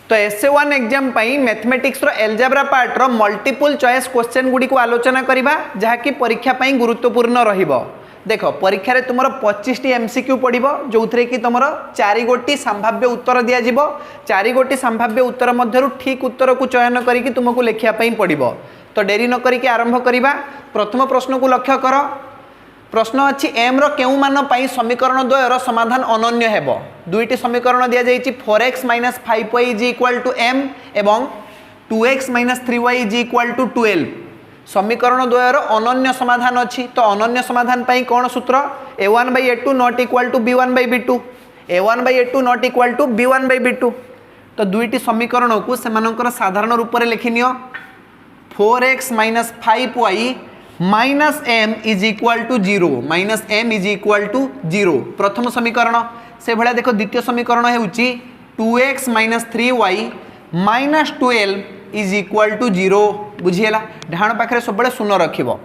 तो एसए1 एग्जाम पाई मैथमेटिक्स रो algebra part रो multiple choice question गुडी को आलोचना करिबा जहा कि परीक्षा पाई गुरुत्वपूर्ण रहिबो। देख परीक्षा रे तुमरो 25 टी एमसीक्यू पड़िबो जो थरे कि तुमरो 4 गोटी संभाव्य उत्तर दिया जिवो। 4 गोटी संभाव्य उत्तर मध्यरु ठीक उत्तर को चयन करिकि तुमको लेखिया पाई पड़िबो। तो डेरी न करिकि आरंभ करिबा। प्रथम प्रश्न को लक्ष्य कर। प्रश्न अच्छी एम रो केउ मान पाई समीकरण द्वयर समाधान अनन्य हेबो। दुईटी समीकरण दिया जाइछि 4x - 5y = m एवं 2x - 3y = 12। समीकरण द्वयर अनन्य समाधान अच्छी। तो अनन्य समाधान पाई कौन सूत्र a1/a2 ≠ b1/b2 a1/a2 ≠ b1/b2। तो दुईटी समीकरण को सेमानकर साधारण रूप में लिखिनियो 4x - 5y -m = 0 -m = 0 प्रथम समीकरण। से भाया देख द्वितीय समीकरण होउची 2x - 3y -12 = 0 बुझीला। डाण पाखे सब शून्य रखिबो।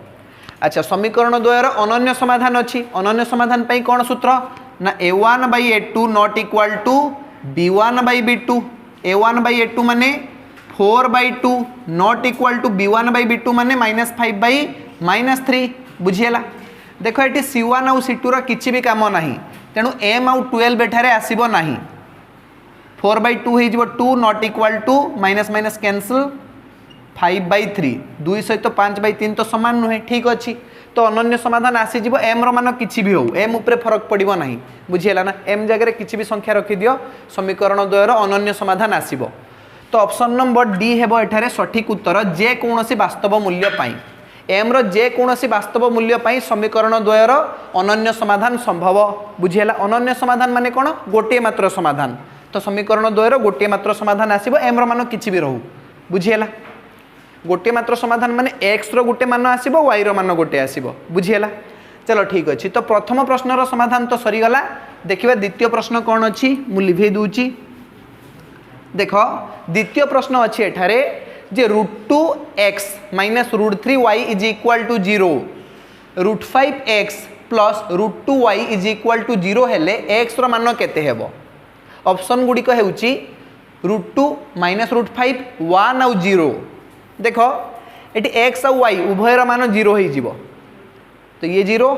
अच्छा समीकरण द्वयर अनन्य समाधान अच्छी। अनन्य समाधान पाई कौन सूत्र ना a1/a2 ≠ b1/b2 a1/a2 माने 4/2 ≠ b1/b2 माने -5/3 बुझीला। देख ये C1 आउ C2 रा किछि भी काम नाही तेणु m आउ 12 एठारे आसीबो नाही। 4/2 हो जिवो 2 ≠ माइनस माइनस कैंसल 5/3 2 सहित 5/3 तो समान नुहे ठीक अच्छी। तो अनन्य समाधान आसी जिवो m रो मान किछि भी हो m ऊपर फरक पड़िबो नाही बुझीला ना। m जगह किछि भी संख्या रखि दियो समीकरण द्वयर अनन्य समाधान आसीबो। तो ऑप्शन नंबर डी हेबो एठारे सठिक उत्तर जे कोनोसी वास्तव मूल्य पाई एम रो जे कोनोसी वास्तव मूल्य पाई समीकरण द्वयर अनन्य समाधान संभव बुझीला। अनन्य समाधान माने कोन गोटे मात्र समाधान। तो समीकरण द्वयर गोटे मात्र समाधान आसीबो एम रो मान किछि भी रहू बुझीला। गोटे मात्र समाधान माने x रो गोटे मान आसीबो y रो मान गोटे आसीबो बुझीला। चलो ठीक अछि। तो प्रथम प्रश्न रो समाधान तो सरी गला। देखिबा द्वितीय प्रश्न कोन अछि मु लिखै दूची। देखो द्वितीय प्रश्न अच्छी एठारे जे √2x - √3y = 0 √5x + √2y = 0 हेले x रो मान केते हेबो। ऑप्शन गुडी को हेउची √2 - √5 1 आउ 0। देखो एटी x आउ y उभय रो मान 0 होई जिवो। तो ये 0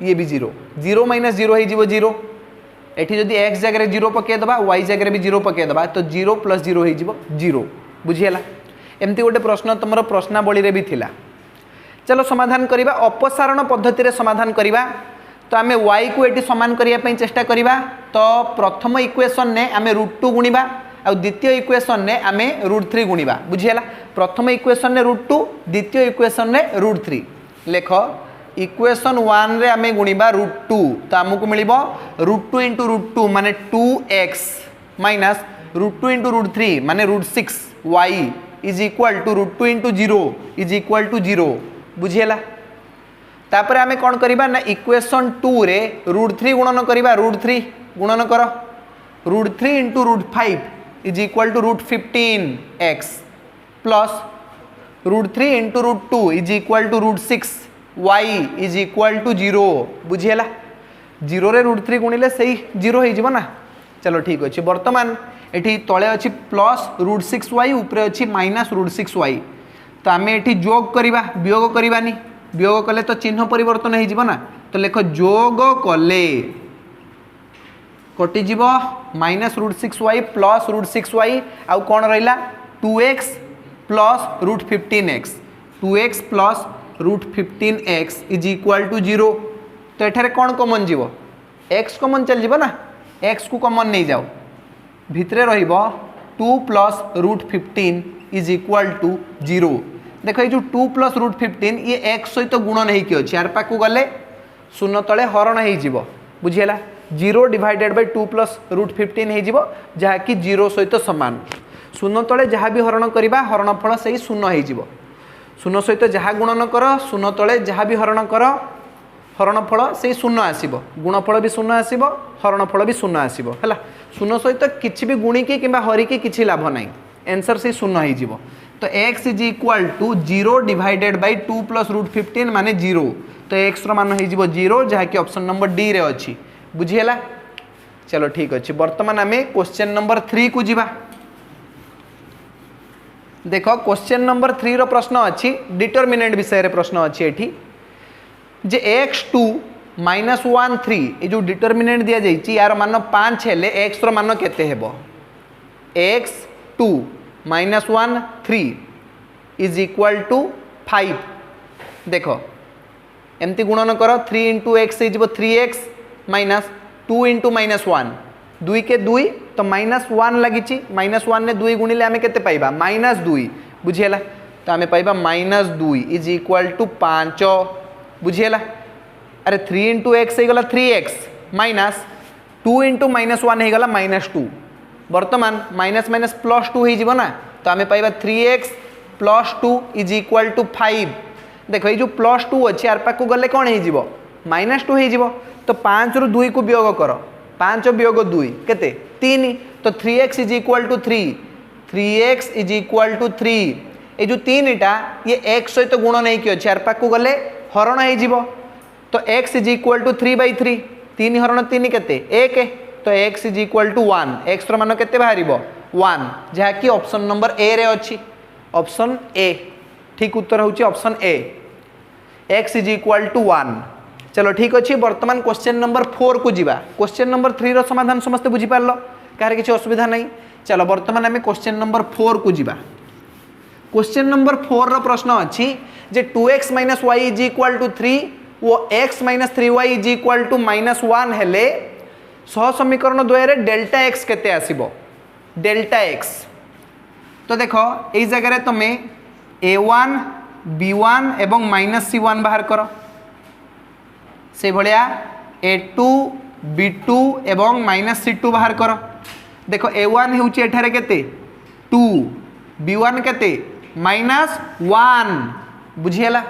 ये भी 0 0 - 0 होई जिवो 0। एठी जदि x जगह 0 पके दबा y जगह भी 0 पके दबा तो 0 + 0 होई जिवो 0 बुझियला। एमती गोटे प्रश्न तुमर प्रश्नावली रे भी थिला। चलो समाधान करिबा। अपसारण पद्धति रे समाधान करिबा। तो आमे y को एटी समान करिया पई चेष्टा करिबा। तो प्रथम इक्वेशन ने आमे √2 गुणिबा आ द्वितीय इक्वेशन ने आमे √3 गुणिबा बुझियला। प्रथम इक्वेशन ने √2 द्वितीय इक्वेशन ने √3 लेख। इक्वेशन 1 रे आमे गुणिबा √2 तो हमकु मिलिबो √2 * √2 माने 2x माइनस √2 * √3 माने √6 y = √2 * 0 = 0 बुझियला। तापर आमे कोन करिबा ना इक्वेशन 2 रे √3 गुणन करिबा। √3 गुणन कर √3 * √5 = √15x प्लस √3 * √2 = √6 y = 0 बुझीला। 0 रे √3 गुणिले सही 0 होई जिवो ना। चलो ठीक अछि। वर्तमान एठी तळे अछि प्लस √6y ऊपर अछि माइनस √6y। तो आमे एठी जोग करिबा वियोग करिबानी। वियोग कले तो चिन्ह परिवर्तन होई जिवो ना। तो लेख जोग कले कटि जिवो माइनस √6y प्लस √6y आउ कोन रहिला 2x plus √15x 2x plus √15x = 0। तो एठारे कौन कॉमन जीवो x कॉमन चल जीवो ना। x को कॉमन नहीं जाओ भितरे रहिबो 2 प्लस √15 = 0। देखो ये जो 2 प्लस √15 ये x सहित गुणन होई कि अछि यार पाकू गले शून्य तले हरण होई जीवो बुझियला। 0 डिवाइडेड बाय 2 प्लस √15 होई जीवो जहा कि 0 सहित समान। शून्य तले जहा भी हरण करिबा हरणफल सही शून्य होई जीवो। शून्य सहित जहाँ गुणन कर शून्य तले जहाँ भी हरण कर हरणफल से शून्य आसब। गुणफल भी शून्य आसब हरणफल भी शून्य आसब है। शून्य सहित किसी भी गुणिकी कि हरिकी किसी लाभ ना एनसर से शून्य हो। तो x = 0 डिवाइडेड बाय 2 प्लस √15 माने 0। तो x रो मान हो 0 जहाँकि ऑप्शन नंबर डी रे अच्छी बुझीला। चलो ठीक अच्छे। बर्तमान आम क्वेश्चन नंबर 3 को जीवा। देख क्वेश्चन नंबर 3 रो प्रश्न अच्छी डिटरमिनेंट विषय प्रश्न अच्छी एठी जे x2 -1 3 ये जो डिटरमिनेंट दिया जाइए यार मान 5 हेले x रो मान केते हेबो x2 -1 3 इज इक्वल टू 5 देखो एमती गुणन कर 3 इंटू एक्स हो 3x माइनस 2 इंटू -1 2 के 2 तो -1 लगी -1 ने 2 गुणिले आम के पाइबा -2 बुझीगला तो आम पाइबा -2 इज इक्वल टू 5 बुझीगला अरे 3 इंटू एक्स हो गला 3x माइनस 2 इंटू -1 हो गला -2 बर्तमान माइनस माइनस प्लस 2 हो ना तो आम पाइबा 3x plus 2 is equal to 5 देखो ये जो प्लस 2 अच्छी यार पाक गले कौन हो -2 हो तो 5 रु 2 को वियोग कर 5 वियोग 2 केते 3 तो 3x is equal to 3x is equal to 3 ये जो 3टा ये x सहित गुण नहीं कि अच्छे यार पाक गले हरण हो तो x इज इक्वल टू 3/3 3 हरण 3 केते 1 तो x is equal to 1 x रो मान केते बाहर 1 जहाँकि ऑप्शन नंबर ए रे अच्छी ऑप्शन ए ठीक उत्तर होची option A x is equal to 1 चलो ठीक अच्छे बर्तमान क्वेश्चन नंबर 4 को जीवा क्वेश्चन नंबर 3 रो समाधान समस्त बुझी पारलो कार किसी असुविधा नहीं चलो बर्तमान आम क्वेश्चन नंबर 4 को जीवा क्वेश्चन नंबर 4 रो प्रश्न अच्छी जे 2x - y is equal to 3 वो x - 3y is equal to -1 हेले सह समीकरण द्वय डेल्टा एक्स केते आसीबो डेल्टा एक्स तो देखो यही जगह तुम a1 b1 एवं -c1 बाहर कर से भलिया a2 b2 एवं -c2 बाहर कर देखो a1 होउची एठारे केते 2 b1 केते -1 बुझिएला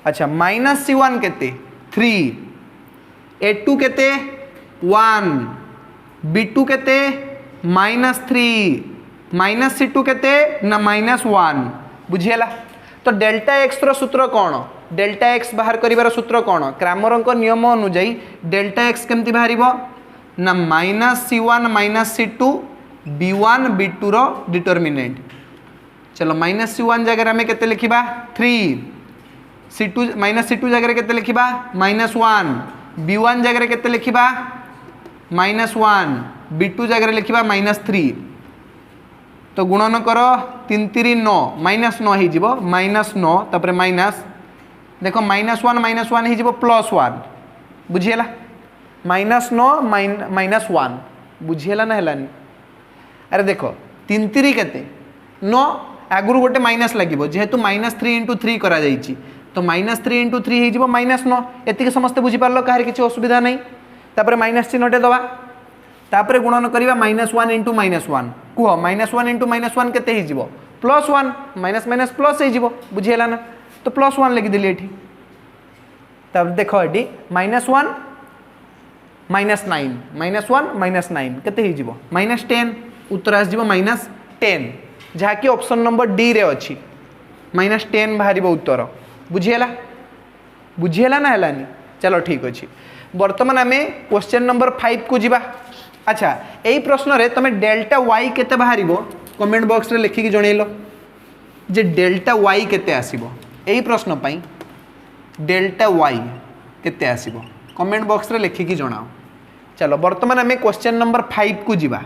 अच्छा -c1 केते 3 a2 केते 1 b2 केते -3 -c2 केते ना -1 बुझिएला तो डेल्टा एक्स रो सूत्र कौन डेल्टा एक्स बाहर करिवार सूत्र कौन क्रैमरଙ୍କ नियम अनुଯାୟୀ डेल्टा एक्स केमती बाहरिबो ना -c1 -c2 b1 b2 रो डिटरमिनेंट चलो -c1 जगह आम केते लिखिबा 3 c2 -c2 जगह केते लिखिबा -1 b1 जगह केते लिखिबा -1 b2 जगह लिखिबा -3 तो गुणन कर 3 3 9 -9 हो -9 तापर माइनस देखो -1 -1 हो +1 बुझीगला -9 -1 बुझीगला ना हेलानी अरे देखो 3 3 केते 9 आगुरु गोटे माइनस लगे जेहेतु -3 इंटू 3 करा जाइछि तो -3 इंटू 3 हो -9 एतिक समस्ते बुझीपार कहार किसी असुविधा नहीं तापर माइनस चिन्हटे दवा तापर गुणन करिबा -1 इंटू -1 कुह -1 इंटू -1 केते हो +1 माइनस माइनस प्लस हो बुझीगला ना तो +1 लिखिदेली एठी तब देखो ये -1 -9 -1 -9 केते हो -10 उत्तर आसजिवो -10 जहाँकि ऑप्शन नंबर डी रे अच्छी -10 बाहर उत्तर बुझीगला ना हेलानी चलो ठीक अच्छे बर्तमान आम क्वेश्चन नंबर 5 को जीवा अच्छा यही प्रश्न रे तुम डेल्टा वाई केते बाहर कमेंट बॉक्स रे लिखिकी जनइल जे डेल्टा वाई केते आसीबो यही प्रश्न पाई डेल्टा वाई केते आसीबो कमेंट बॉक्स रे लिखिकी जणाओ चलो बर्तमान आम क्वेश्चन नंबर 5 को जीवा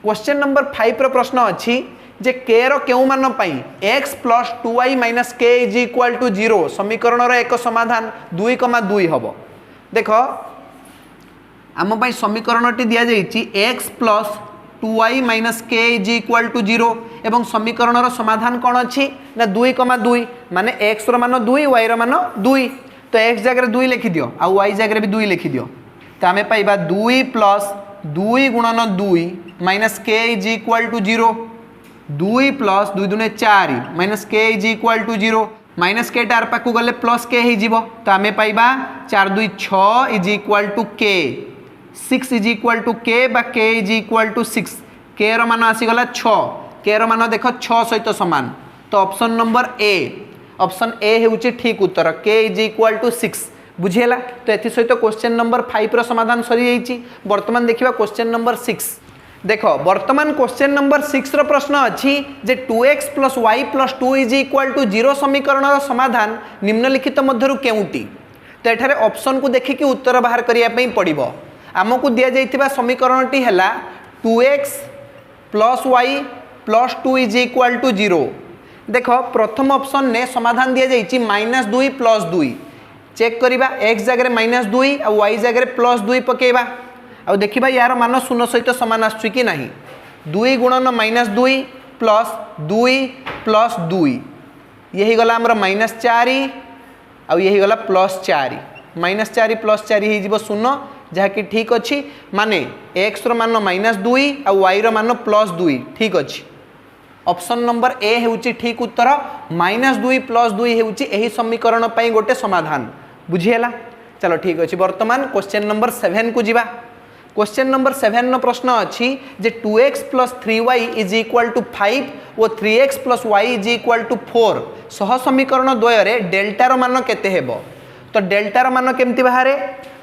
क्वेश्चन नंबर 5 रो प्रश्न अच्छी जे के रो केउ मान पाई x + 2y - k = 0 समीकरण रो एक समाधान 2,2 हबो देखो आम पाई समीकरण टी दिया जाइछि x + 2y - k = 0 एवं समीकरण रो समाधान कौन अच्छी ना 2,2 माने x रो मान 2 y रो मान 2 तो x जगह 2 लिखि दियो आ y जगह भी 2 लिखि दियो तो आम पाइबा 2 + 2 × 2 - k = 0 2 + 2 × 4 - k = 0 माइनस के टार पाक गले प्लस के हो तो आम पाइबा 4 2 6 = k 6 = k बा k = 6 k रो मान आसीगला 6 k रो मान देख 6 सहित सामान तो ऑप्शन नंबर ए होउची ठीक उत्तर k = 6 बुझीगला तो एथि सहित क्वेश्चन नंबर 5 रो समाधान सरी जाइछि बर्तमान देखिबा क्वेश्चन नंबर 6 देख वर्तमान क्वेश्चन नंबर 6 रो प्रश्न अच्छी जे 2x + y + 2 = 0 समीकरण समाधान निम्नलिखित मध्यरु केउटी। तो एठारे ऑप्शन को देखिकी उत्तर बाहर करिया पई पड़िबो। आमको दिया जाइथिबा समीकरणटी हैला 2x + y + 2 = 0। देख प्रथम ऑप्शन ने समाधान दिया जाइछि -2 + 2 चेक करिबा x जगह -2 और y जगह +2 पकेबा आ देखिबा यार मान शून्य सहित सामान आसुछि कि नाही। 2 × -2 + 2 + 2 यही गला हमर -4 आ यही गला +4 -4 + 4 हे जिवो 0 जहा कि ठीक अछि माने x रो मान -2 आ y रो मान +2 ठीक अछि। ऑप्शन नंबर ए हेउछि ठीक उत्तर -2 + 2 हेउछि एही समीकरण पई गोटे समाधान बुझिएला। चलो ठीक अछि वर्तमान क्वेश्चन नंबर 7 को जिबा। क्वेश्चन नंबर 7 नो प्रश्न अच्छी जे 2x + 3y = 5 और 3x + y = 4 सह समीकरण द्वय रे डेल्टा रो मान केते हेबो। तो डेल्टा रो मान केमति बाहरे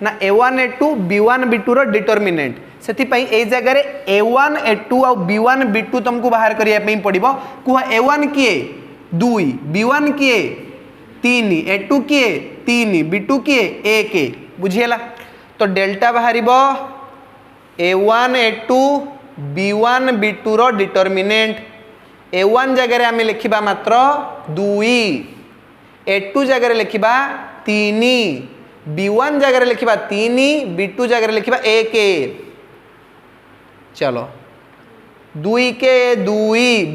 ना a1 a2 b1 b2 रो डिटरमिनेंट सेति पई ए जगह रे a1 a2 और b1 b2 तुमको बाहर करिया पई पड़िबो। कुहा a1 किए 2 b1 किए 3 a2 किए 3 b2 किए 1 बुझिएला। तो delta बाहरिबो a1 a2 b1 b2 रो डिटरमिनेंट a1 जगह आम लिखा मात्र 2 a2 जगह लिखा 3 b1 जगह लिखा 3 b2 जगह लिखा 1। चलो 2 के 2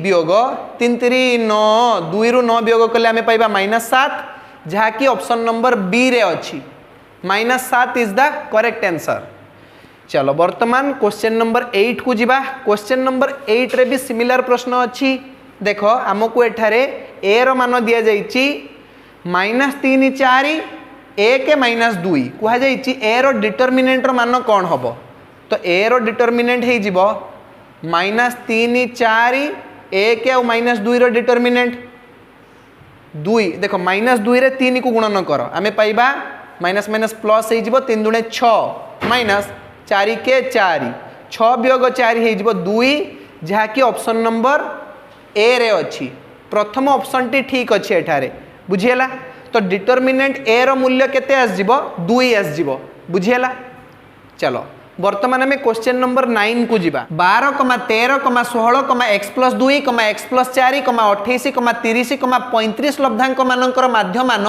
वियोग 3 3 9 2 रु 9 वियोग कले आम पाइबा -7 जहाँकि ऑप्शन नंबर बी रे अच्छी -7 इज द करेक्ट आंसर। चलो वर्तमान क्वेश्चन नंबर 8 को जिबा। क्वेश्चन नंबर 8 रे भी सिमिलर प्रश्न अच्छी। देखो आमको एठारे ए रो मान दिया जाइछि -3 4 1 -2 कुहा जाइछि ए रो डिटरमिनेंट रो मान कोन हबो। तो ए रो डिटरमिनेंट हे जिवो -3 4 1 और -2 रो डिटरमिनेंट 2 देखो -2 रे 3 को गुणन कर आमे पाइबा माइनस माइनस प्लस हे जिवो 3 दुणे 6 माइनस 4 के 4 6 वियोग 4 हे जिवो 2 जहा कि ऑप्शन नंबर ए रे अछि। प्रथम ऑप्शन टी ठीक अछि एठारे बुझिएला। तो डिटरमिनेंट ए रो मूल्य केते आस जिवो 2 आस जिवो बुझिएला। चलो वर्तमान में क्वेश्चन नंबर 9 को जिबा। 12, 13, 16, x + 2, x + 4, 28, 30, 35 लब्धांक मानकर माध्यमान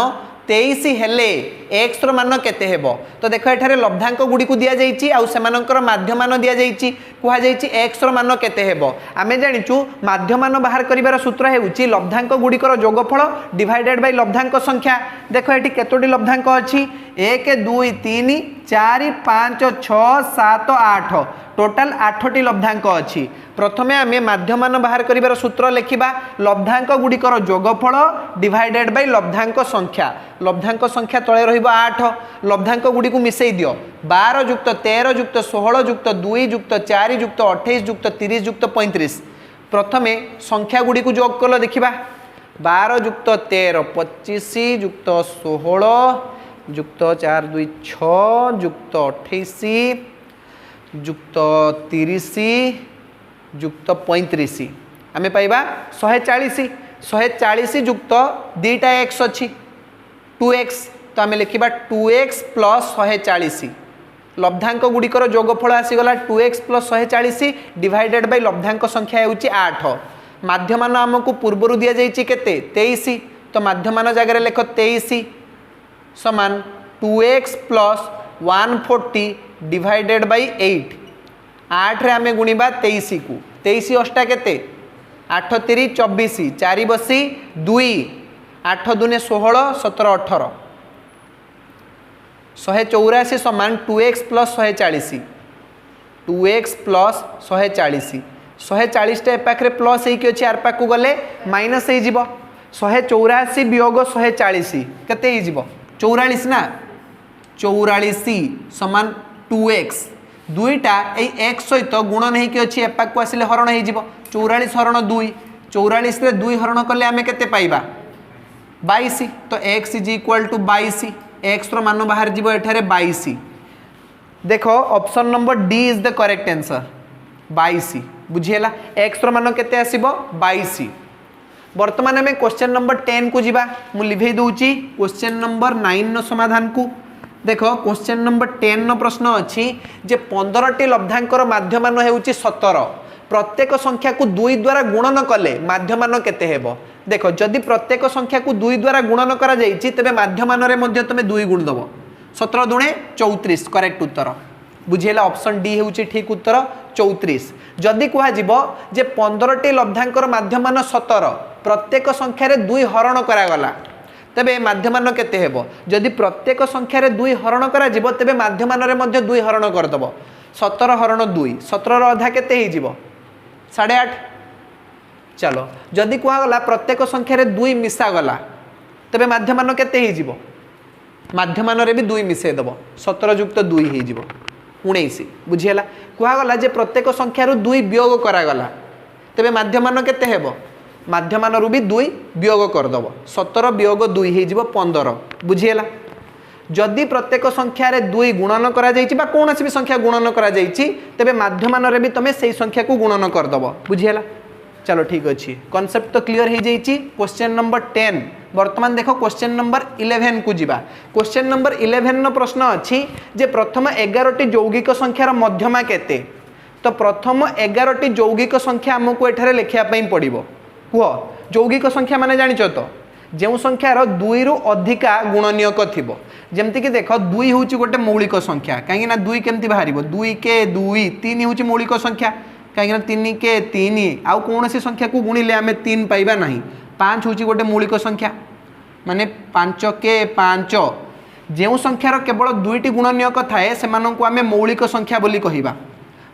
23 हेले x रो मान केते हेबो। तो देखो एठारे लब्धांक गुडी को दिया जाइछि आ सेमानकर माध्यमान दिया जाइछि कुहा जाइछि x रो मान केते हेबो। आमे जानिछु माध्यमान बाहर करिवार सूत्र हेउछि लब्धांक गुडीकर जोगफल डिवाइडेड बाय लब्धांक संख्या। देखो एठी केतोटी लब्धांक अछि 1 2 3 4 5 6 7 8 टोटाल 8टी लब्धांक अछि। प्रथमे आमे माध्यमान बाहर करिवार सूत्र लेखिबा लब्धांक गुडीकर जोगफल डिवाइडेड बाय लब्धांक संख्या। लब्धांक संख्या तळे रहिबो 8 लब्धांक गुडी को मिसई दियो 12 + 13 + 16 + 2 + 4 + 28 + 30 + 35 प्रथमे संख्या गुडी को जोग कलो देखिबा 12 + 13 25 + 16 + 4 2 6 + 28 + 30 + 35 आमे पाइबा 140 140 युक्त दीटा x अछि 2x। तो आमे लिखिबा 2x + 140 लब्धांक Gudikar जोगफल आसीगला 2x + 140 divided by लब्धांक संख्या हेउची 8। माध्यमान आमको पूर्वरु दिया जाइछि केते 23। तो माध्यमान जगह लेख 23 समान 2x + 140 डिवाइडेड बाय 8 8 रे आमे गुणिबा 23 को 23 अष्टा केते 8 3 24 4 बसी 2 8 दुने 16 17 18 184 समान 2x + 140 2x + 140 140 टा पाखरे प्लस हे कि अछि आर पाक को गले माइनस हे जिवो 184 वियोग 140 केते हे जिवो 44 ना 44 समान 2x दुईटा ए x सहित गुणन हे कि अछि एपाक को आसिले हरण हे जिवो 44 हरण 2 44 रे 2 हरण कले आमे केते पाइबा 22। तो x = 22 x रो मान बाहर जीवो एठारे 22। देखो option number D is the correct answer. 22 बुझीला x रो मान केते आसीबो 22 वर्तमान में क्वेश्चन नंबर 10 को जीवा मु लिभे दूची क्वेश्चन नंबर 9 नो समाधान को देखो क्वेश्चन नंबर 10 नो प्रश्न अछि जे 15 टी लब्धांकर माध्यमान हेउची 17 प्रत्येक संख्या को 2 द्वारा गुणन कले माध्यमान केते हेबो देखो जदि प्रत्येक संख्या को 2 द्वारा गुणन करा जाईची तबे माध्यमान रे मध्ये तमे 2 गुण दबो 17 दुणे 34 करेक्ट उत्तर बुझेला ऑप्शन डी हेउची ठीक उत्तर 34 जदि कुहा जीवो जे 15 टी लब्धांकर माध्यमान 17 प्रत्येक संख्या रे 2 हरण करा गला तबे माध्यमान केते हेबो जदि प्रत्येक संख्या रे 2 हरण करा जीवो तबे माध्यमान रे मध्ये 2 हरण कर दबो 17 हरण 2 17 रो आधा केते हे जीवो 8.5 चलो जदि कुहा गला प्रत्येक संख्या रे 2 मिसा गला तबे माध्यमान केते हे जीवो माध्यमान रे भी 2 मिसे दबो 17 युक्त 2 हे जीवो 19 बुझीला कुहा गला जे प्रत्येक संख्या रो 2 वियोग करा गला तबे माध्यमान केते हेबो माध्यमान रू भी 2 वियोग कर दबो 17 वियोग 2 हे जीवो 15 बुझीला जदि प्रत्येक संख्या रे 2 गुणन करा जाईची बा कोनोसी भी संख्या गुणन करा जाईची तबे माध्यमान रे भी तमे सेही संख्या को गुणन कर दबो बुझीला चलो ठीक अच्छी कॉन्सेप्ट तो क्लियर हो जाइए क्वेश्चन नंबर 10 वर्तमान देखो क्वेश्चन नंबर 11 को जीवा क्वेश्चन नंबर 11 नो प्रश्न अच्छी जे प्रथम 11 टी यौगिक संख्यार मध्यमा केते तो प्रथम 11 टी यौगिक संख्या हमको एठारे लिखिया पई पड़िबो कुह यौगिक संख्या माने जानिचो तो जो संख्यार 2 रु अधिका गुणनीयक थिबो जेमति कि देखो 2 होउची गोटे मौलिक संख्या काहे ना 2 केमति बाहरिबो 2 के 2 3 होउची मौलिक संख्या कहीं 3 के 3 आउ कौन सी संख्या को गुणिले आम 3 पाइबा नहीं 5 हूँ गोटे मौलिक संख्या माने 5 के 5 जो संख्यार केवल 2टी गुणनीयक थाए से आम मौलिक संख्या बोली कहिबा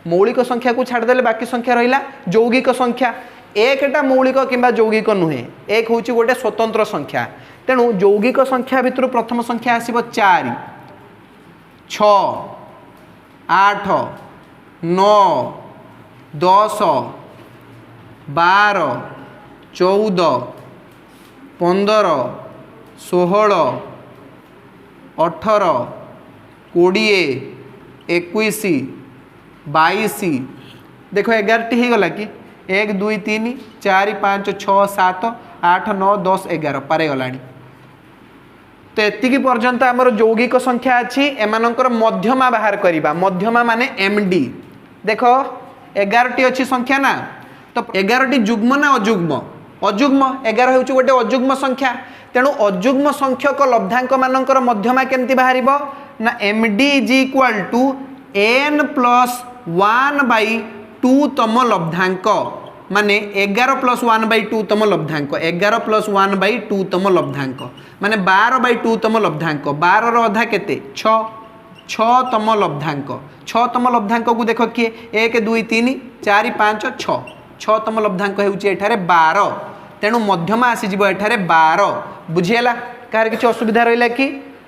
मौलिक संख्या को छाड़देले बाकी संख्या रहिला यौगिक संख्या एकटा मौलिक किंबा यौगिक नुहे एक हूँ गोटे स्वतंत्र संख्या तेणु यौगिक संख्या भितर प्रथम संख्या आसीबो 4 6 8 9 10 12 14 15 16 18 20 21 22 देखो 11 टी हो गला कि 1 2 3 4 5 6 7 8 9 10 11 पारे गलानी तो एतिकी पर्यंत आमर यौगिक संख्या अच्छी एमानकर मध्यमा बाहर करिबा मध्यमा माने एमडी देखो 11 टी अच्छी संख्या ना तो 11 टी जुग्म ना अजुग्म अजुग्म 11 होउची गोटे अजुग्म संख्या तेणु अजुग्म संख्यक लब्धांक मानकर मध्यमा केमती बाहरिबो ना MD is equal to N plus 1/2 तम लब्धांक माने 11 प्लस 1/2 तम लब्धांक 11 प्लस 1/2 तम लब्धांक माने 12/2 तम लब्धांक 12 रो अधा केते 6 तम लब्धांक 6 तम लब्धांक को देख किए 1 2 3 4 5 6 तम लब्धांक होउची एठारे 12 तेणु मध्यमा आसीजिबो एठारे 12 बुझिएला कार किछि असुविधा रहिला कि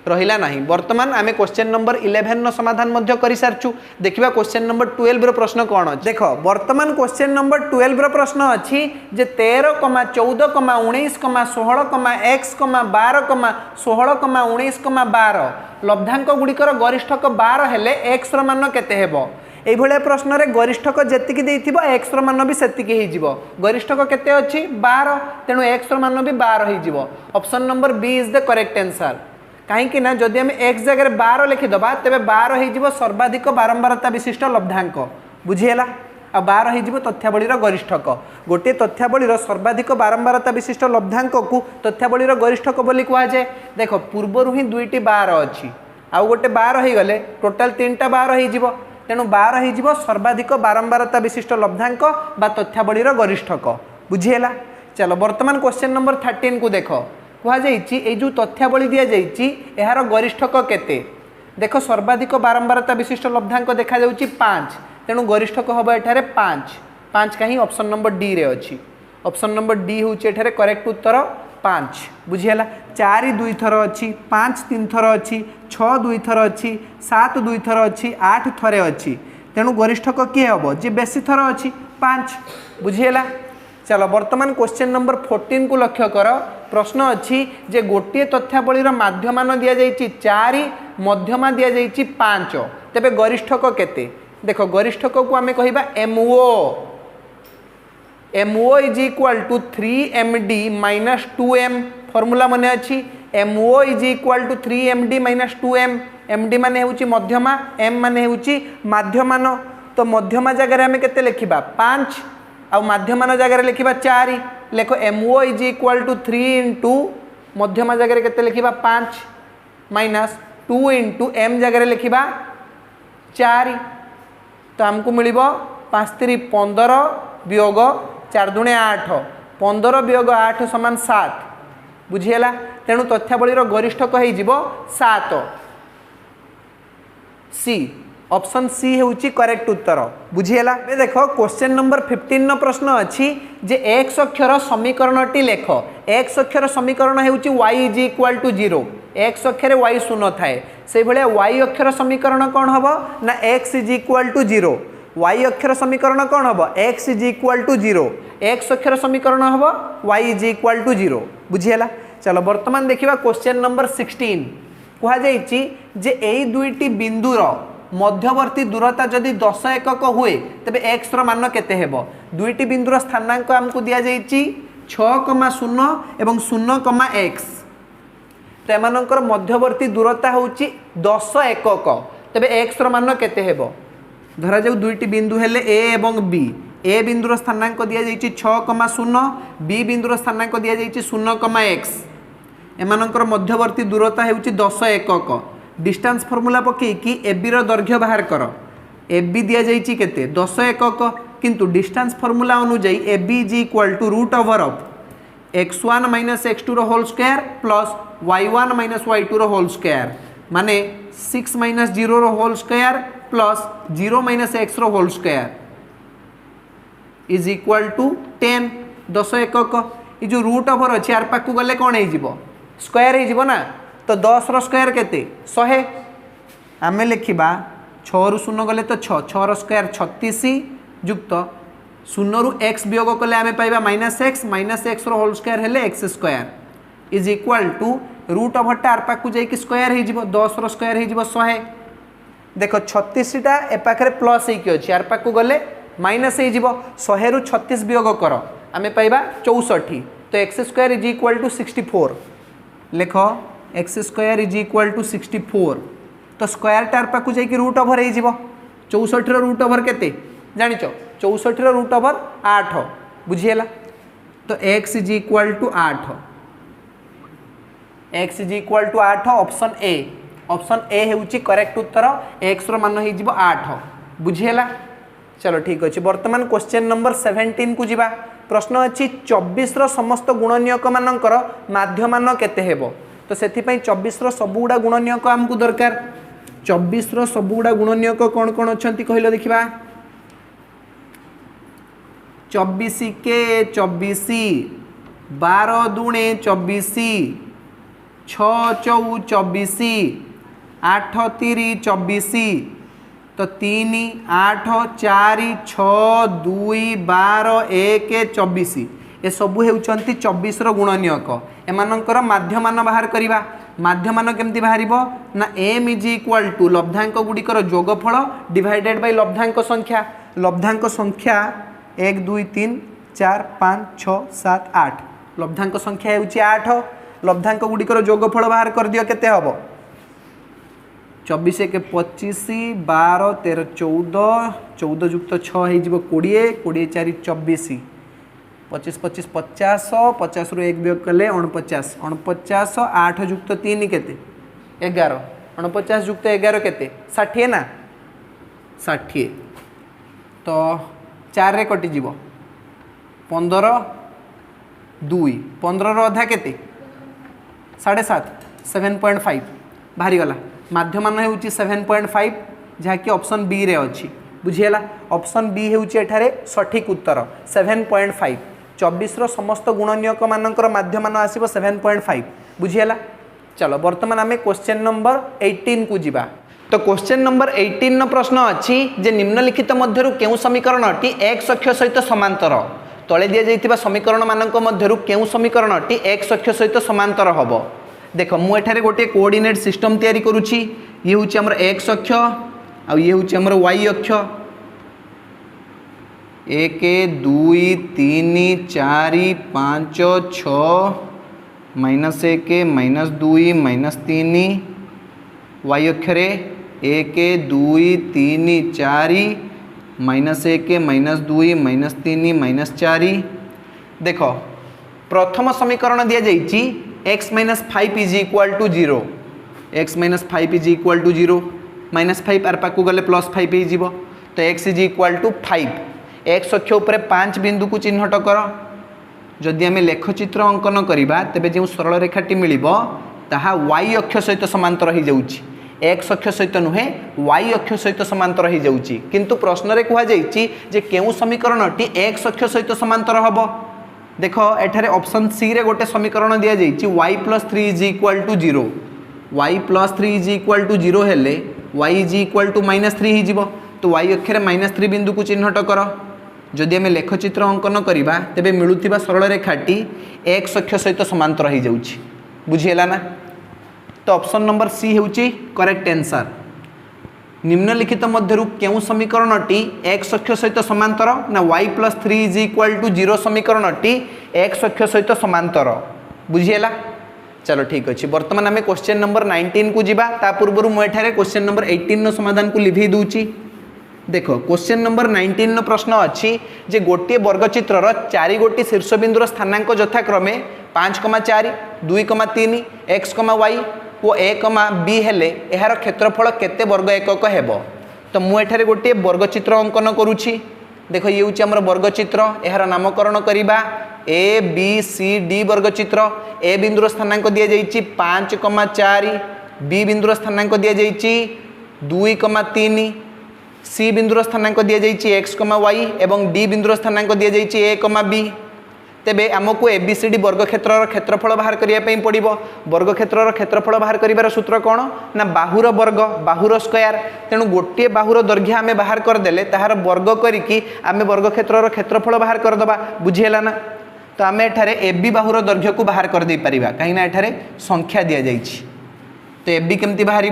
रहिला नाही वर्तमान आमे क्वेश्चन नंबर 11 नो समाधान मध्य करि सारछु देखिबा क्वेश्चन नंबर 12 रो प्रश्न कोन अछि देखो वर्तमान क्वेश्चन नंबर 12 रो प्रश्न अछि जे 13, 14, 19, 16, x, 12, 16, 19, 12 लब्धांक गुड़िकर गरिष्ठक 12 हेले x रो मान केते हेबो एई भले प्रश्न रे गरिष्ठक जेतिकी देइथिबो x रो मान भी सेतिकी हे जिवो गरिष्ठक केते अछि 12 तेनु x रो मान भी 12 हे जिवो option number B is the correct answer कहीं ना जदि आम x जगह 12 लिखिदबा तेरे 12 हो सर्वाधिक बारंबारता विशिष्ट लब्धांक बुझीगला आ 12 हो तथ्यावलीर गरिष्ठक गोटे तथ्यावलीर सर्वाधिक बारंबारता विशिष्ट लब्धांक को तथ्यावलीर गरिष्ठक बोली कहुए देख पूर्वर ही 2टी 12 अच्छी आउ गोटे 12 हो गले टोटाल 3टा 12 हो तेणु 12 हो सर्वाधिक बारंबारता विशिष्ट लब्धांक बा तथ्यावलीर गरिष्ठक बुझीगला चलो वर्तमान क्वेश्चन नंबर 13 को देख कहुई जो तथ्यावली दि जाइए यार गरिष्ठक केते देख सर्वाधिक बारंबारता विशिष्ट लब्धांक देखा 5 तेणु गरिष्ठक हम एठारे 5 कहीं ऑप्शन नंबर डी रे अच्छी ऑप्शन नंबर डी हूँ एठारे करेक्ट उत्तर 5 बुझीगला 4 2 थर अच्छी 5 3 थर अच्छी 6 2 थर अच्छी 7 2 थर अच्छी 8 थरे अच्छी तेणु गरिष्ठक किए हम जी बेसी थर अच्छी 5 बुझीगला चलो वर्तमान क्वेश्चन नंबर 14 को लक्ष्य कर प्रश्न अच्छी जे गोटे तथ्यावलीर माध्यमान दि जाइए 4 मध्यमा दि जाइए 5 तेबे गरिष्ठक केते देख गरिष्ठक को आम कह MO MO is equal to 3MD minus 2M formula मन अच्छी MO is equal to 3MD minus 2M MD मान होची मध्यमा M मान होची माध्यमान तो मध्यमा जगह आम केते लिखिबा 5 आ माध्यमान जगह लिखिबा 4 लेख MO is equal to 3 into मध्यमा जगह केते लिखिबा 5 माइनस 2 इंटू M जगह लिखिबा 4 तो आमको मिल 5 3 15 वियोग 4 दूणे 8 15 वियोग 8 समान 7 बुझीगला तेणु तथ्यावलीर गरिष्ठक हो 7 सी ऑप्शन सी होउची करेक्ट उत्तर बुझीगला। देख क्वेश्चन नंबर 15 प्रश्न अच्छी जे x अक्षर समीकरणटी लेख x अक्षर समीकरण होउची y is equal to 0 x अक्षर y शून्य थाए से भले y अक्षर समीकरण कौन हम ना x is equal to 0 y अक्षर समीकरण कौन हम x is equal to 0 x अक्षर समीकरण हम y इज इक्वाल टू 0 बुझीगला। चलो वर्तमान देखिबा क्वेश्चन नंबर 16 कहा जाइछि जे एई दुईटी बिंदुर मध्यवर्ती दूरता जदि 10 एकक हुए तबे x रो मान केते हेबो दुईटी बिंदुर स्थानांक हमकु दिया जाइछि 6,0 एवं 0,x तो एमानकर मध्यवर्ती दूरता होची 10 एकक तबे x रो मान केते हेबो धरा जाऊ दुईटी बिंदु हेले a एवं b a बिंदुर स्थानांक दिया जाइछि 6,0 b बिंदुर स्थानांक दिया जाइछि 0,x एमानकर मध्यवर्ती दूरता होची 10 एकक डिस्टेंस फॉर्मूला पकई कि AB रो दैर्घ्य बाहर कर AB दिया जाइछि केते 10 एकक किंतु डिस्टेंस फॉर्मूला अनुଯାयी AB is equal to root over of x1 minus x2 रो whole square plus y1 minus y2 रो होल स्क्वायर माने 6 माइनस 0 रो whole square plus 0 minus x रो whole square is equal to 10 10 एकक ये जो root over अच्छी यार पाक गले कौन हो स्क्वायर हो ना तो 10 रो स्क्वायर केते 100 आम लिखा 6 रु 0 गले तो 6 6 रो स्क्वायर 36 युक्त 0 रु x वियोग कले आम पाइबा माइनस एक्स रो होल स्क्वायर हेले x square is equal to root ओवरटा आर पाक जाइए स्क्वायर हो 10 रो स्क्वायर हो 100 देख 36टा ए पाखे प्लस होगी अच्छी यार पाक गले माइनस हो 100 रु 36 वियोग कर आम पाइबा 64 तो X square is equal to 64 लेख X square is equal to 64 तो स्क्वायर टार पाक जाइए रूट ओवर हो 64 रूट ओवर केते जानिच 64 रूट ओवर 8 बुझीगला तो x is equal to 8 x is equal to 8 option A होउची करेक्ट उत्तर x रो मान हो 8 बुझीगला। चलो ठीक अच्छे वर्तमान क्वेश्चन नंबर 17 को जीवा प्रश्न अच्छी 24 रो समस्त गुणनीयक मानकर माध्यमान केते हेबो तो से 24 रो सबुगुड़ा गुणनीयक आमको दरकार 24 रो सबुगुड़ा गुणनीयक कौन कौन अच्छी कहल देखा 24 के 24 12 दूणे 24 6 चौ 24 8 3 24 तो 3 8 4 6 2 12 1 24 ये सबू होती 24 रो गुणनीयक एमानकर माध्यमान बाहर करवा माध्यमान केमती बाहर ना m इज इक्वल टू लब्धांक गुड़िकर जोगफल डिवाइडेड बाय लब्धांक संख्या 1 2 3 4 5 6 7 8 लब्धांक संख्या होची 8 लब्धांक गुड़िकर जोगफल बाहर कर दियो केते हबो 24 के 25 12 13 14 14 युक्त 6 हो 20 20 4 24 25 25 50 50 रु 1 वियोग कले 49 49 8 युक्त 3 केते 11 49 युक्त 11 केते 60 ना 60 तो 4 रे कटि जीवो 15 2 15 रो अधा केते 7.5 7.5 बाहरी गला माध्यमान होउची 7.5 जहाँकि ऑप्शन बी रे अच्छी बुझीगला ऑप्शन बी होउची एठारे सठिक उत्तर 7.5 24 रो समस्त गुणनीयक मानकर माध्यमान आसीबो 7.5 बुझीगला। चलो वर्तमान आमे क्वेश्चन नंबर 18 को जीवा तो क्वेश्चन नंबर 18 नो प्रश्न अच्छी जे निम्नलिखित मध्यरु केउ समीकरणटी x अक्ष सहित समांतर तले दिया जाइतिबा समीकरण मानक मध्यरु केउ समीकरणटी x अक्ष सहित समांतर हबो देख मु एठारे गोटे कोऑर्डिनेट सिस्टम तयारी करूची ये होची हमर x अक्ष आ ये हूँ आमर वाई अक्ष 1 2 3 4 5 6 -1 -2 -3 वाई अक्षरे 1 2 3 4 -1 -2 -3 -4 देख प्रथम समीकरण दि जाइए x -5 is equal to 0 x -5 is equal to 0 -5 आर पाक गले +5 हो तो x is equal to 5 x अक्ष उपर 5 बिंदु को चिन्हट कर जदि आम लेखचित्र अंकन करवा तेरे जो सरल रेखाटी मिल ताहा y अक्ष सहित समांतर हो जाऊँगी x अक्ष सहित नुहे y अक्ष सहित समांतर हो जाऊँगी किंतु प्रश्न रे कहुई जे केउ समीकरणटी x अक्ष सहित समांतर हम देख एठारे ऑप्शन सी रे गोटे समीकरण दि जाइए y + 3 is equal to 0 y + 3 is equal to 0 हेले y इज इक्वाल टू -3 हो तो y अक्षरे -3 बिंदु को चिन्हट कर जदि आम लेखचित्र अंकन करवा तेबे मिलुथिबा सरल रेखाटी x अक्ष सहित समांतर हो जाउछि बुझीला ना तो ऑप्शन नंबर सी होउछि करेक्ट आंसर निम्नलिखित मध्यरु केउ समीकरणटी x अक्ष सहित समांतर ना y + 3 इज इक्वाल टू 0 समीकरणटी x अक्ष सहित समांतर बुझीला चलो ठीक अच्छे बर्तमान आम क्वेश्चन नंबर 19 को जीवा ता पूर्व मुझे क्वेश्चन नंबर 18 समाधान को लिभे दूची देख क्वेश्चन नंबर 19 प्रश्न अच्छी जे गोटे वर्गचित्रर 4 गोटी शीर्षबिंदुर स्थानांक यथाक्रमे 5,4 2,3 x, y और a, b हेले यार क्षेत्रफल केते वर्ग एकक हेबो तो मुझे गोटे वर्गचित्र अंकन करुछि देख ये हूँ आम वर्गचित्र यार नामकरण करवा ए बी सी डी वर्गचित्र ए बिंदुर स्थानांक दि जाइए 5,4 बी बिंदुर स्थानांक दि जाइए 2,3 सी बिंदुर स्थानांक दि जाइए x, y एवं डी बिंदुर स्थानांक दि जाइए a, b तेबे आमको एबीसीडी वर्गक्षेत्र क्षेत्रफल बाहर करने पड़ो वर्गक्षेत्र क्षेत्रफल बाहर कर सूत्र कौन ना बाहुर वर्ग बाहुर स्क्वायर तेणु गोटे बाहुर दैर्घ्य आम बाहर करदे तार वर्ग करी आम वर्गक्षेत्र क्षेत्रफल बाहर करदे बुझीला ना तो आम एठारे एबी बाहुर दैर्घ्य को बाहर कर दे परिबा कहीं एठारे संख्या दि जाइए तो एबी केमती बाहर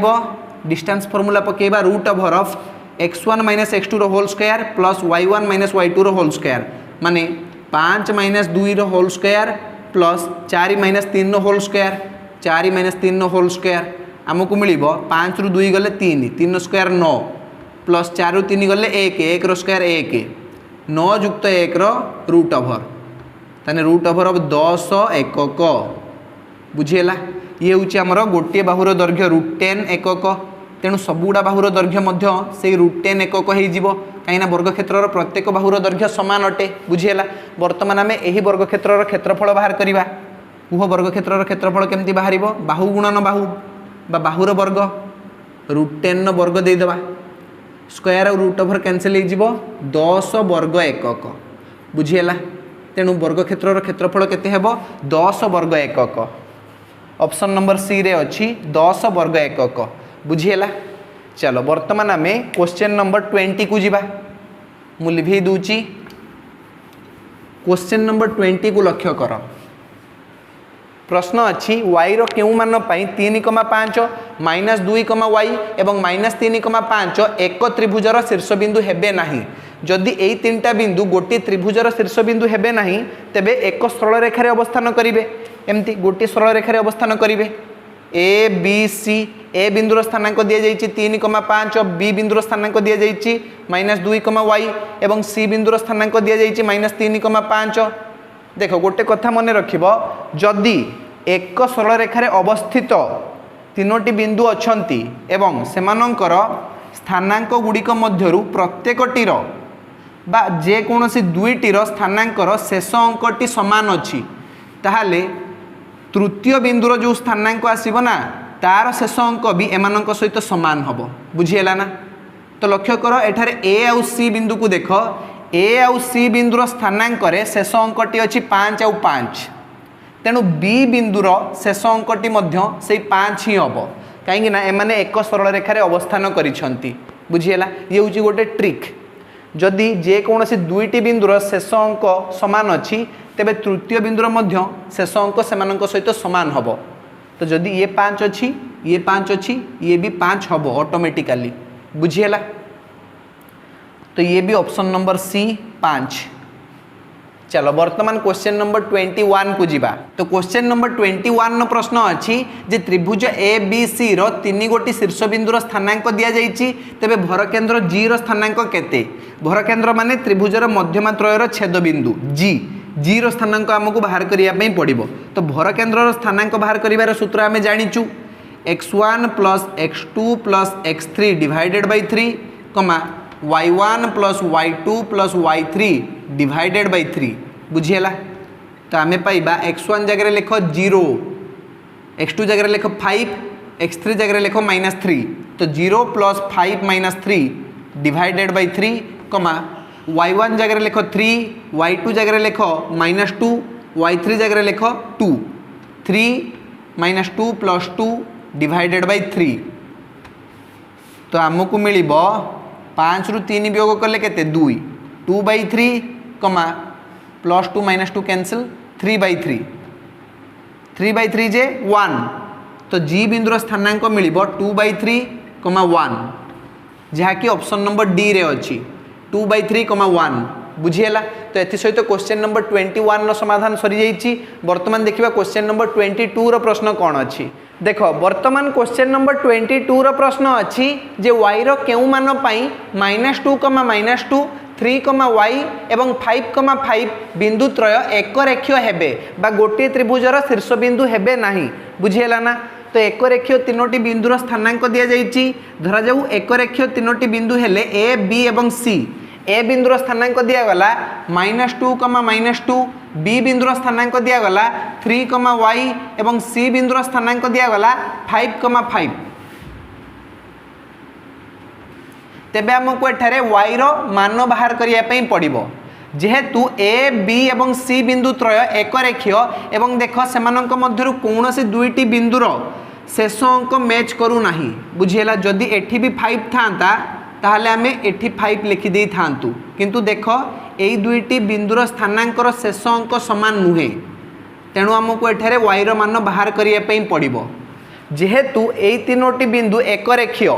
डिस्टेंस फॉर्मूला पकेबा √of x1 - x2 whole square plus y1 - y2 whole square माने 5 - 2 whole square plus 4 - 3 whole square 4 - 3 whole square आमको मिल 5 ରୁ 2 गले 3 3 स्क्वायर 9 प्लस 4 ରୁ 3 गले 1 1 रो स्क्वायर 1 9 + 1 रो √of ताने √of 10 एकक बुझीला ये हूँ आमर गोटे बाहुर दैर्घ्य √10 एकक तेणु सबुड़ा बाहुर दैर्घ्य से √10 एकक हो कहीं वर्गक्षेत्र प्रत्येक बाहुर दैर्घ्य सामान अटे बुझीला बर्तमान आम यही वर्गक्षेत्र क्षेत्रफल बाहर करवा कुह वर्गक्षेत्र क्षेत्रफल केमती बाहर बाहु गुणन बाहु बाहुर वर्ग √10 वर्ग देदेबा स्क्वायर √of कैनसल हो 10 वर्ग एकक बुझीला तेणु वर्गक्षेत्र क्षेत्रफल केते हेबो 10 वर्ग एकक ऑप्शन नंबर सी रे अच्छी 10 वर्ग एकक बुझीला चलो बर्तमान आम क्वेश्चन नंबर 20 को जीवा मु लिभे दूची क्वेश्चन नंबर 20 को लक्ष्य कर प्रश्न अच्छी y रो केउ मान पई 3,5 -2, y एवं -3,5 एक त्रिभुजर शीर्षबिंदु हेबे नाही जदि एई तीनटा बिंदु गोटे त्रिभुजर शीर्षबिंदु हेबे नाही तेबे एक सरल रेखारे अवस्थान करिवे एमती गोटे सरल रेखारे अवस्थान करिवे ए बी सी ए बिंदुर स्थानांक दि जाइए 3,5 बी बिंदुर स्थानांक दि जाइए -2, y एवं सी बिंदुर स्थानांक दि जाइए -3,5 देख गोटे कथा मन रखिब जदि एक सरल रेखारे अवस्थित तीनोटी बिंदु अछंती एवं सेमानंकर स्थानांक गुड़िक मध्यरु प्रत्येकटीर बा जे कोनोसी दुईटीर स्थानांकर शेष अंकटी समान अछि ताहाले तृतीय बिंदुर जो स्थानांक आसीबो ना तार शेष अंक भी एमानंक सहित समान हम बुझीला ना तो लक्ष्य कर एठारे ए आउ सी बिंदु को देख ए आउ सी बिंदुर स्थानांक शेष अंकटी अच्छी 5 आउ 5 तेणु बी बिंदुर शेष अंकटी से 5 ही हम कहीं एमाने एक सरल रेखार अवस्थान करिसेंती बुझीला ये हूँ गोटे ट्रिक जदि जेकोसी दुईटी बिंदुर शेष अंक समान अच्छी तेबे तृतीय बिंदुर मध्य शेष अंक सेमानंक सहित समान हम तो जदि ये 5 अच्छी ये 5 अच्छी ये भी 5 हम ऑटोमेटिकली बुझीगला। तो ये भी ऑप्शन नंबर सी 5। चलो वर्तमान क्वेश्चन नंबर 21 को जीवा। तो क्वेश्चन नंबर 21 नो प्रश्न अच्छी जे त्रिभुज ए बी सी रो 3 गोटी शीर्षबिंदुर स्थानांक दिया जाइछि तेबे भरकेन्द्र जी रो स्थानांक केते। भरकेन्द्र माने त्रिभुजर मध्यमा त्रयर छेदबिंदु जी रो स्थानांक हमको बाहर करिया पई पड़िबो। तो भरकेन्द्र स्थानांक बाहर करिवार सूत्र आमे जानिचु x1 plus x2 plus x3 divided by 3 कमा y1 plus y2 plus y3 divided by 3 बुझीगला। तो आमे पाइबा x1 जगह लिख 0, x2 जगह लिख 5, x3 जगह लिख -3। तो 0 प्लस 5 -3 डिवाइडेड बाय 3 कमा y1 जगह लिख 3, y2 जगह लिख -2, y3 जगह लिख 2। 3 - 2 + 2 डिवाइडेड बाय 3। तो आमको मिल 5 रु 3 वियोग कले केते 2, 2/3 कमा +2 - 2 कैंसिल 3/3, 3/3 जे 1। तो जी बिंदुर स्थानांक मिल 2/3, 1 जहाँकि ऑप्शन नंबर डी रे अच्छी 2/3, 1 बुझीगला। तो एथि सहित क्वेश्चन नंबर 21 रो समाधान सरी जाइछि। वर्तमान देखिबा क्वेश्चन नंबर 22 रो प्रश्न कौन अच्छी। देखो वर्तमान क्वेश्चन नंबर 22 रो प्रश्न अच्छी जे y रो केउ मान पई -2, -2, 3, y एवं 5, 5 बिंदु त्रय एक रेखीय हेबे बा गोटे त्रिभुजर शीर्ष बिंदु हेबे नाही। बुझीगला ना। तो एक रेखीय 3टी बिंदुर स्थानांक दिया जाइछि। धरा जाऊ एक रेखीय 3टी बिंदु हेले ए बी एवं सी। ए बिंदुर स्थानांक दिया गला -2, -2, बी बिंदुर स्थानांक दिया गला 3, y एवं सी बिंदुर स्थानांक दिया गला 5, 5। तेबे हमको एठारे y रो मान बाहर करिया पई पड़िबो। जेहेतु ए बी एवं सी बिंदु त्रय एक रेखीय एवं देख सेमानक मध्यरु कोनोसी दुईटी बिंदुर शेष अंक मैच करू नाही। बुझीगला। जदि एठी भी 5 थांता ताहले आमे एठी 5 लिखि देई थांतु, किंतु देख एई दुईटी बिंदुर स्थानांकर शेष अंक समान नुहे। तेणु हमको एठारे y रो मान बाहर करिया पई पड़िबो। जेहेतु एई तीनोटी बिंदु एक रेखीय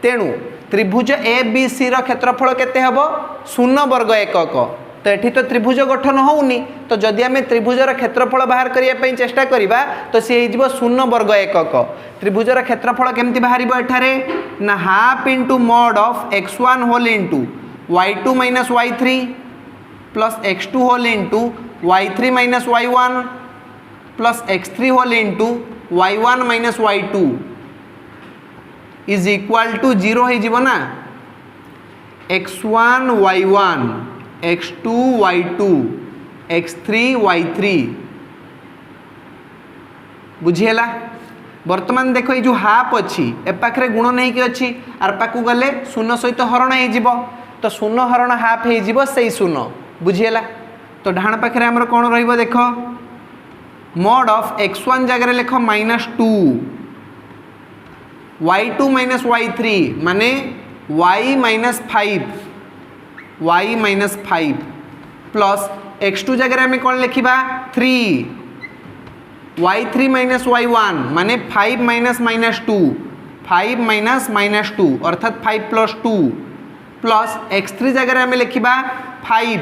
तेणु त्रिभुज ए बी सी रो क्षेत्रफल केते हबो 0 वर्ग एकक। तो एठी तो त्रिभुज गठन होउनी। तो जदि आमे त्रिभुजर क्षेत्रफल बाहर करिया पई चेष्टा करिबा तो से हिजबो 0 वर्ग एकक। त्रिभुजर क्षेत्रफल केमति बाहरिबो एठारे ना half into mod of x1 whole into y2 - y3 plus x2 whole into y3 - y1 plus x3 whole into y1 - y2 is equal to 0 हो जीवो ना। x1 y1 x2 y2 x3 y3 बुझीगला। वर्तमान देखो ये जो हाफ अच्छी ए पाखरे गुण नहीं कि अच्छी आर पाकू गले 0 सहित हरण हो जीवो। तो 0 हरण हाफ हो जीवो सेई 0 बुझीगला। तो डाण पाखरे हमर कोन रहइबो देखो मॉड ऑफ x1 जगह लिख -2 y2 - y3 माने y -5 प्लस x2 जगह में कौन लिखा 3 y3 - y1 माने 5 -2 5 -2 अर्थात 5 + 2 प्लस x3 जगह में लिखा 5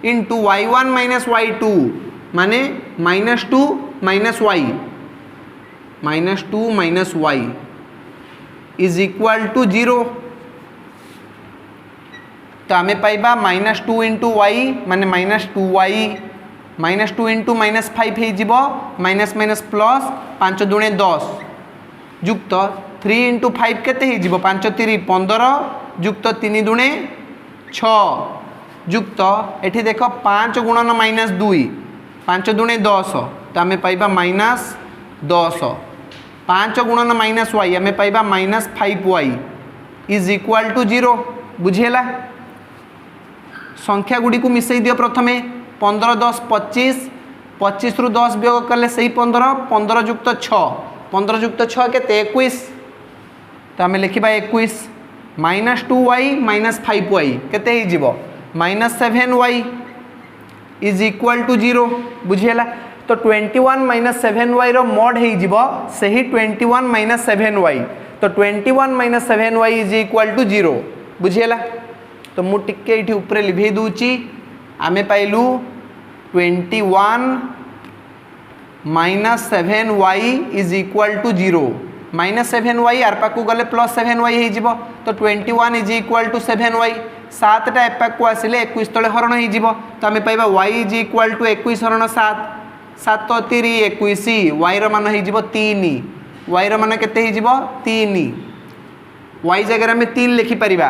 इंटू y1 - y2 माने -2 - y इज इक्वल टू 0। तो आमे पाइबा -2 इंटू y माने -2y -2 इंटू -5 हो जीवो माइनस माइनस प्लस 5 दुणे 10 जुक्त 3 इंटू 5 केते हो जीवो 5 3 15 जुक्त 3 दुणे 6 जुक्त एठी देखो 5 गुणन -2 5 दुणे 10। तो आमे पाइबा -10 5 गुणन -y आमे पाइबा -5y इज इक्वल टू 0 बुझीगला। संख्या गुडी को मिसई दियो प्रथमे 15 10 25 25 रु 10 वियोग कले सही 15 15 जुक्त 6 15 जुक्त 6 केते 21। तो आमे लिखिबा 21 -2y -5y केते ही जीवो -7y इज इक्वल टू 0 बुझीगला। तो 21 - 7y रो मॉड हो जीवो सही 21 - 7y। तो 21 minus 7y is equal to 0 बुझीगला। तो मु टिके ये ऊपर लिभे दूची आमे पाइलु 21 minus 7y is equal to 0 minus 7y आर पाकू गले प्लस 7y हो जिवो तो 21 इज इक्वाल टू 7y 7टा एपाक को आसिले 21 तले हरण हो जिवो तो आमे पाइबा y इज इक्वाल टू 21 हरण 7 7 3 21 y रो मान हो जिवो 3 y रो मान केते हो जिवो 3 y जगह में 3 लिखि परिबा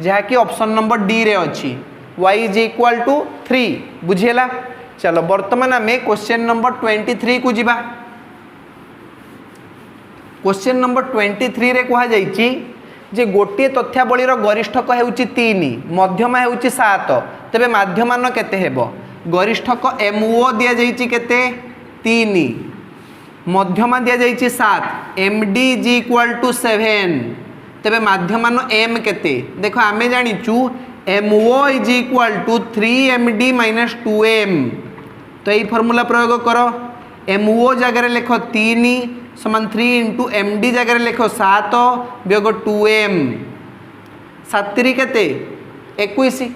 जहा कि ऑप्शन नंबर डी रे अछि y इज इक्वाल टू 3 बुझियला। चलो वर्तमान आमे क्वेश्चन नंबर 23 को जिबा। क्वेश्चन नंबर 23 रे कहा जाइछि जे गोटे तथ्यावलीर गरिष्ठक हेउछि 3 मध्यमा हेउछि 7 तबे माध्यमान केते हेबो गरिष्ठक MO दिया जाइछि केते 3 मध्यमा दिया जाइछि 7 MD इज इक्वल टू 7 तबे माध्यमान M केते देखो आमे जानिचु MO is equal to 3MD minus 2M तो यही फॉर्मूला प्रयोग करो MO जगह लिखो 3 समान 3 इंटू MD जगह लिखो 7 वियोग 2M 7 3 केते 21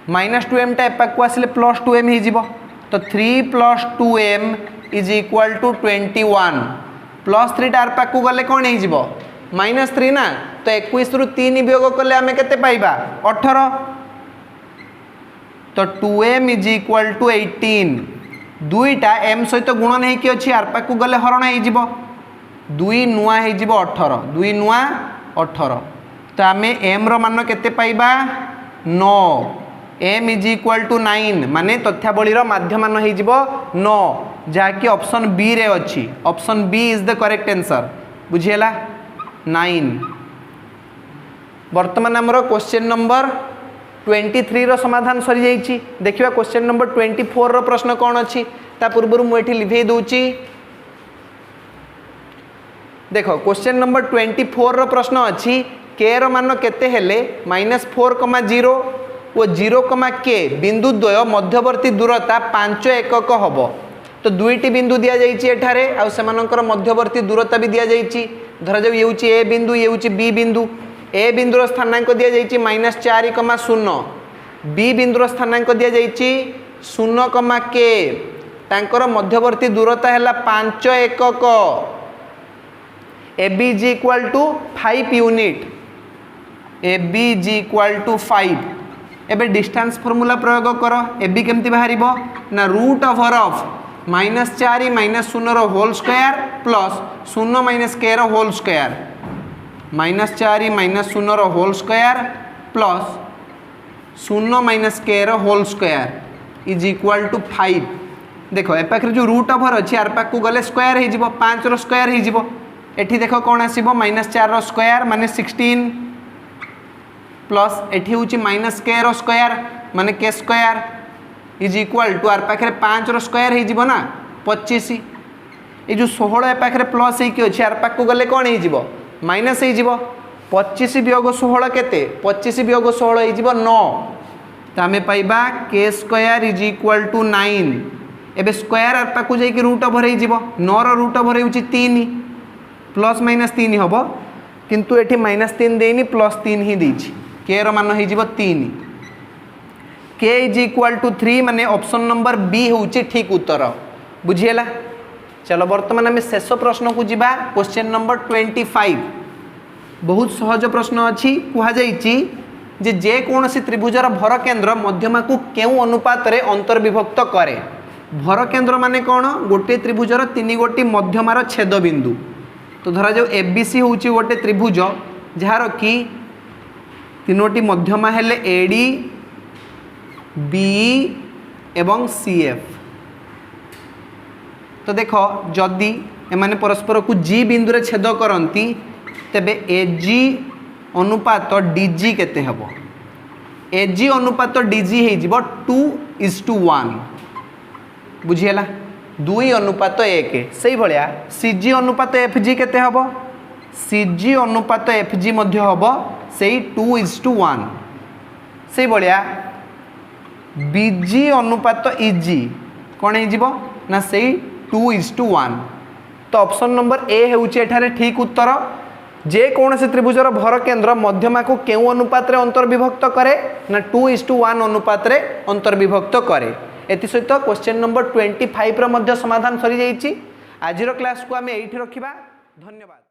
माइनस 2M टा एपाक को आसिले प्लस 2M ही जिवो तो 3 plus 2M is equal to 21 plus 3 टा एपाक को गले कोन ही जिवो माइनस 3 ना तो 21 रु 3 वियोग कले आमे केते पाइबा 18 तो 2M इज इक्वल टू 18 दुईटा M सहित गुण नहीं कि अच्छी आर पाक को गले हरण हो जिवो 2 नुआ हो जिवो 18 2 नुआ 18 तो आमे M रो मान केते पाइबा 9 M इज इक्वल टू 9 माने तथ्यावली रो माध्यमान हो जिवो 9 जहा कि ऑप्शन बी रे अछि option B is the correct answer बुझियला 9। वर्तमान हमरो क्वेश्चन नंबर 23 रो समाधान सरी जाइछि देखिबा क्वेश्चन नंबर 24 रो प्रश्न कोन अछि ता पूर्व मु एठी लिखै दोछि देखो क्वेश्चन नंबर 24 रो प्रश्न अछि k रो मान केते हेले -4,0 ओ 0, k बिंदु द्वय मध्यवर्ती दूरता 5 एकक हबो तो दुईटी बिंदु दिया जाइछि एठारे आ सेमानकर मध्यवर्ती दूरता भी दिया जाइछि धरा जाउ ये होछि a बिंदु ये होछि b बिंदु a बिंदुर स्थानांक दिया जाइछि -4,0 b बिंदुर स्थानांक दिया जाइछि 0, k तांकर मध्यवर्ती दूरता हैला 5 एकक ab is equal to 5 unit ab is equal to 5 एबे डिस्टेंस फार्मूला प्रयोग करो ab केमती बाहरिबो ना रूट ओवर ऑफ -4 -0 रो होल स्क्वायर प्लस 0 - k रो होल स्क्वायर -4 -0 रो होल स्क्वायर प्लस 0 - k रो whole square is equal to 5 देखो ए पाखरे जो रूट ओवर अछि आर पाक को गले स्क्वायर हे जिवो 5 रो स्क्वायर हे जिवो एठी देखो कोन आसीबो -4 रो स्क्वायर माने 16 प्लस एठी होची -k रो स्क्वायर माने k square is equal to आर पाखरे 5 रो स्क्वायर हे जिवो ना 25 ए जो 16 ए पाखरे प्लस हे कि अछि आर पाक को गले कोन हे जिवो माइनस हे जिवो 25 वियोग 16 केते 25 वियोग 16 हे जिवो 9 त हमें पाइबा k square is equal to 9 एबे स्क्वायर आर पाक को जाई कि रूट ओवर हे जिवो 9 रो रूट ओवर हेउची 3 प्लस -3 हबो किंतु एठी -3 देनी +3 ही देछि k रो मान हे जिवो 3 k इज इक्वल टू 3 माने ऑप्शन नंबर बी होउची ठीक उत्तर बुझियला। चलो वर्तमान हमें शेष प्रश्न को जिबा क्वेश्चन नंबर 25 बहुत सहज प्रश्न अछि कुहा जाइछि जे कोनोसी त्रिभुजर भर केंद्र मध्यमा को केउ अनुपात रे अंतर्विभक्त करे भर केंद्र माने कोन गोटे त्रिभुजर 3 गोटी मध्यमार छेद बिंदु तो धरा जो एबीसी होउची गोटे त्रिभुज जहार कि तीनोटी मध्यमा हेले एडी बीई एवं सीएफ तो देखो जदि एमाने परस्पर को जी बिंदु रे छेद करंती तेबे एजी अनुपात डीजी केते हबो एजी अनुपात डीजी हे जिवो 2:1 बुझियला 2 अनुपात 1 सही भलिया सीजी अनुपात एफजी केते हबो सीजी अनुपात एफजी मध्य हबो सेही 2:1 सही भलिया बीजी अनुपात इजी कोन हे जिवो ना सेही 2:1 तो ऑप्शन नंबर ए हेउचे एठारे ठीक उत्तर जेकोसी त्रिभुजर भर केन्द्र मध्यमा को केउ अनुपात रे अंतर्विभक्त करे ना 2:1 अनुपात रे अंतर्विभक्त करे। एति सहित क्वेश्चन नंबर 25 रो मध्य समाधान सरी जाईची। आजिर क्लास को आमे एठी रखिबा। धन्यवाद।